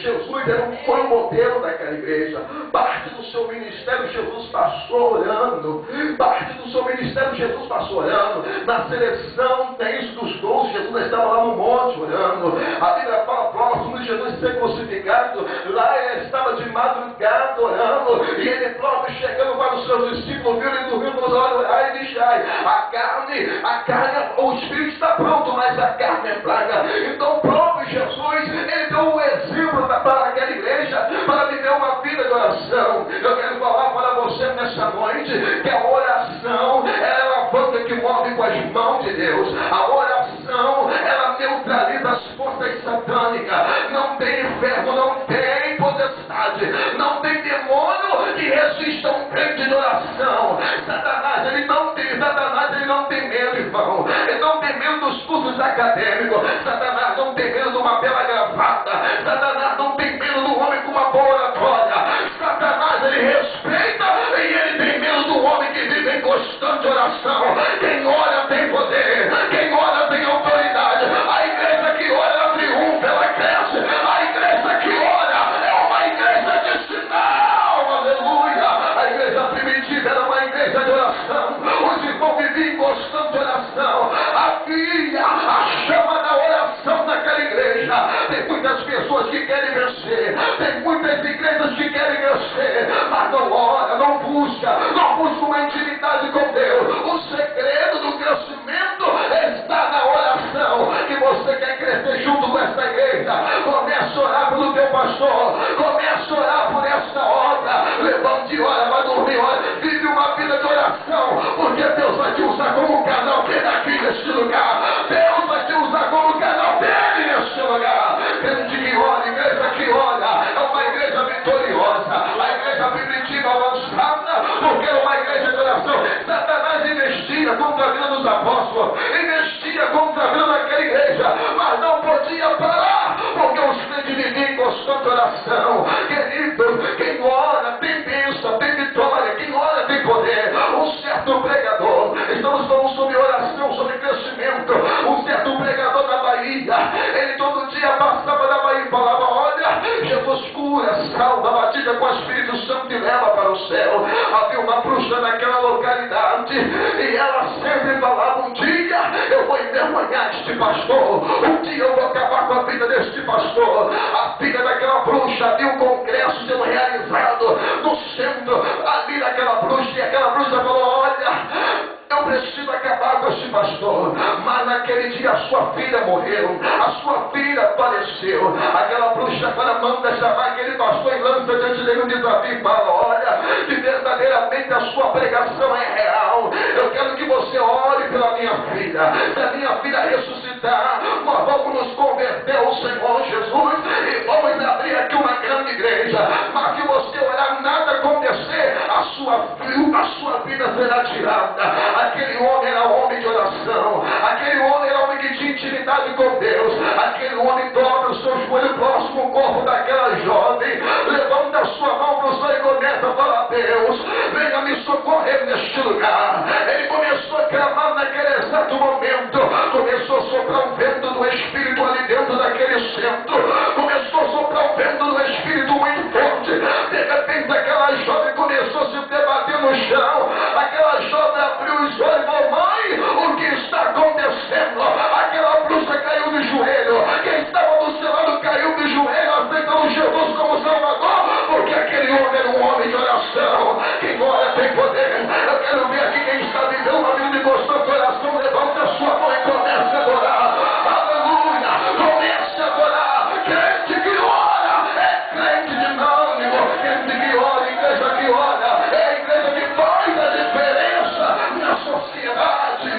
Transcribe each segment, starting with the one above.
Jesus foi o modelo daquela igreja. Parte do seu ministério Jesus passou orando. Parte do seu ministério Jesus passou orando. Na seleção tem isso dos 12, Jesus estava lá no monte orando. A Bíblia fala próximo de Jesus ser crucificado. Lá ele estava de madrugada orando. E ele próprio chegando para os seus discípulos, viu ele dormindo nos olhos. Aí diz: a carne, o espírito está pronto, mas a carne é fraca. Então o próprio Jesus, ele deu um exemplo para aquela igreja, para viver uma vida de oração. Eu quero falar para você nessa noite, que a oração, ela é a alavanca que move com as mãos de Deus. A oração, ela neutraliza as forças satânicas. Não tem inferno, não tem potestade, não tem demônio que resista a um crente de oração. Satanás, ele não tem medo, irmão. Ele não tem medo dos cursos acadêmicos. Satanás não tem medo de uma bela gravata. Satanás não tem medo do homem com uma boa oratória. Satanás, ele respeita e ele tem medo do homem que vive em constante oração. Quem ora tem poder. Quem ora tem autoridade. A igreja que ora, ela triunfa, ela cresce. A igreja que ora é uma igreja de sinal. Aleluia. A igreja primitiva era uma igreja de oração. Os irmãos viviam em constante oração. Havia a chama da oração naquela igreja. Tem muitas pessoas que querem vencer. Tem muitas igrejas que querem vencer, mas não ora, não busca uma intimidade com Deus. O segredo do crescimento está na oração. Que você quer crescer junto com essa igreja, comece a orar pelo teu pastor, comece a orar por essa obra. Levante e ora, vai dormir, ora, vive uma vida de oração, porque Deus vai te usar como um canal dele aqui neste lugar. Deus vai te usar como um canal dele neste lugar. Crente que ora, igreja que ora, é uma igreja vitoriosa, a igreja primitiva avançada, porque é uma igreja de oração. Satanás investia contra a vida dos apóstolos, investia contra a vida daquela igreja, mas não podia parar, porque os crentes viviam em constante oração. Querido, quem ora tem bênção, tem vitória, quem ora tem poder. Um certo pregador, estamos falando sobre oração, sobre crescimento. Um certo pregador da Bahia, ele todo dia passava da Bahia e falava: olha, Jesus cura, salva, batiza com o Espírito Santo e leva para o céu. Havia uma bruxa naquela localidade e ela sempre falava: um dia eu vou envergonhar este pastor, um dia eu vou acabar com a vida deste pastor. A filha daquela bruxa viu um congresso sendo realizado no centro ali daquela bruxa, e aquela bruxa falou: olha, eu preciso acabar com este pastor. Mas naquele dia a sua filha morreu, a sua filha faleceu. Aquela bruxa agora manda chamar aquele pastor e lança diante dele um desafio e fala: olha, que verdadeiramente a sua pregação é real. Eu quero que você ore pela minha filha. Se a minha filha ressuscitar, nós vamos nos converter ao Senhor Jesus e vamos abrir aqui uma grande igreja. Mas se você orar, nada acontecer, a sua vida será tirada. Aquele homem era homem de oração. Aquele homem era homem que tinha intimidade com Deus. Aquele homem dobra o seu joelho próximo ao corpo daquela jovem, levanta a sua mão para o céu e começa a falar: Deus, venha me socorrer neste lugar. Ele começou a clamar naquele exato momento. Começou a soprar um vento do Espírito ali dentro daquele centro. Começou a soprar um vento do Espírito muito forte. De repente aquela jovem começou a se debater no chão. Aquela jovem abriu os olhos e falou: mãe, o que está acontecendo? Aquela bruxa caiu de joelho. Quem estava do seu lado caiu de joelho, aceitando Jesus como Salvador, porque aquele homem era um homem de oração. Quem ora tem poder. Eu quero ver aqui quem está vivendo uma vida de constante oração. Levanta a sua mão e comece a adorar. Aleluia! Comece a adorar. Crente que ora é crente dinâmico. Crente que ora, igreja que ora, é a igreja que faz a diferença na sociedade.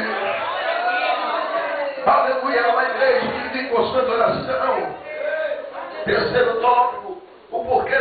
Aleluia! É uma igreja que vive em constante oração. Terceiro tópico: o porquê